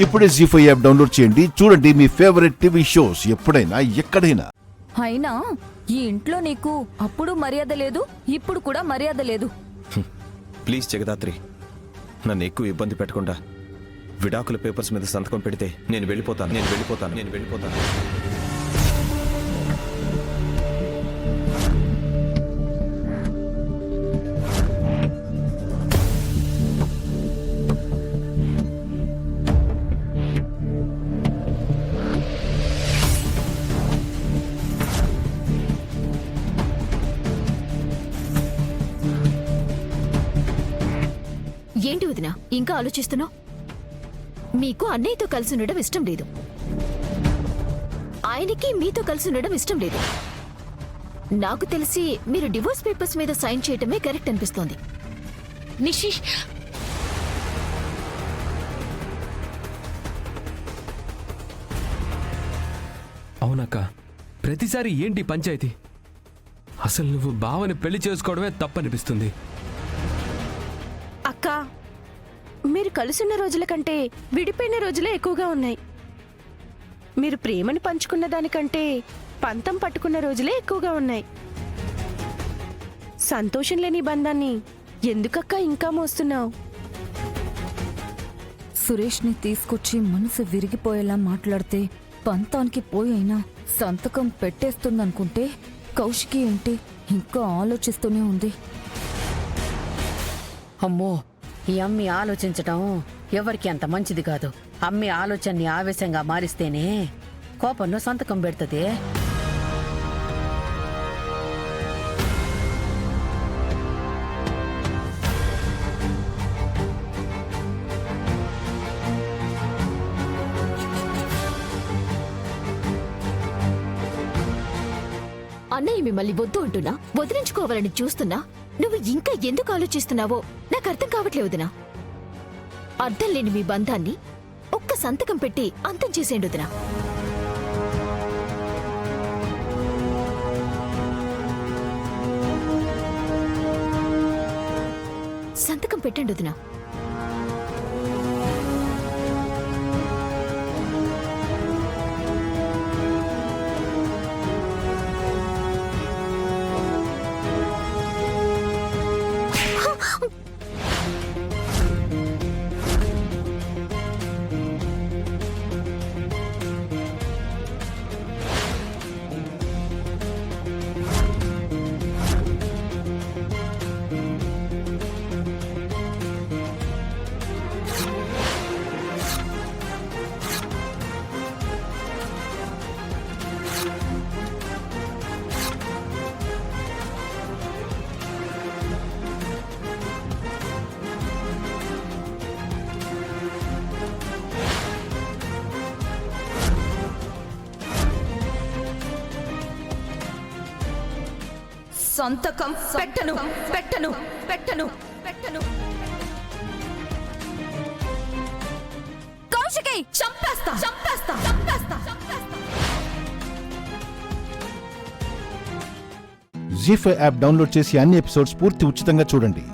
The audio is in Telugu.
ఇప్పుడే జీ5 యాప్ డౌన్లోడ్ చేయండి. చూడండి మీ ఫేవరెట్ టీవీ షోస్ ఎప్పుడైనా ఎక్కడైనా. అయినా ఈ ఇంట్లో నీకు అప్పుడు మర్యాద లేదు, ఇప్పుడు కూడా మర్యాద లేదు. ప్లీజ్ జగదాత్రి, నన్ను ఎక్కువ ఇబ్బంది పెట్టకుండా విడాకుల పేపర్స్ మీద సంతకం పెడితే నేను వెళ్ళిపోతాను. ఏంటి వదిన ఇంకా ఆలోచిస్తున్నావు? మీకు అన్నయ్యతో కలిసి ఉండడం ఇష్టం లేదు, ఆయనకి మీతో కలిసి ఉండడం ఇష్టం లేదు. నాకు తెలిసి మీరు డివోర్స్ పేపర్స్ మీద సైన్ చేయటమే కరెక్ట్ అనిపిస్తోంది. నిషి, అవునక్క, ప్రతిసారి ఏంటి పంచాయతీ? అసలు నువ్వు బావని పెళ్లి చేసుకోవడమే తప్పనిపిస్తుంది. అక్క, మీరు కలుసున్న రోజుల కంటే విడిపోయిన రోజులే ఎక్కువగా ఉన్నాయి. మీరు ప్రేమని పంచుకున్న దానికంటే పంతం పట్టుకున్న రోజులే ఎక్కువగా ఉన్నాయి. సంతోషం లేని బంధాన్ని ఎందుకక్క ఇంకా మోస్తున్నావు? సురేష్ని తీసుకొచ్చి మనసు విరిగిపోయేలా మాట్లాడితే పంతానికి పోయైనా సంతకం పెట్టేస్తుందనుకుంటే కౌశికి ఏంటి ఇంకా ఆలోచిస్తూనే ఉంది. అమ్మో, ఈ అమ్మి ఆలోచించటం ఎవరికి అంత మంచిది కాదు. అమ్మి ఆలోచనని ఆవేశంగా మారిస్తేనే కోపంలో సంతకం పెడుతుంది. అన్నయ్య మిమ్మల్ని వద్దు అంటున్నా, వదిలించుకోవాలని చూస్తున్నా నువ్వు ఇంకా ఎందుకు ఆలోచిస్తున్నావో నాకు అర్థం కావట్లే వదినా. అర్థం లేని మీ బంధాన్ని ఒక్క సంతకం పెట్టి అంతం చేసేయండి వదినా. సంతకం పెట్టండి వదినా. సంతకం పెట్టను పెట్టను పెట్టను పెట్టను. కౌశికి చంపేస్తా చంపేస్తా చంపేస్తా చంపేస్తా. జీ5 యాప్ డౌన్లోడ్ చేసి అన్ని ఎపిసోడ్స్ పూర్తి ఉచితంగా చూడండి.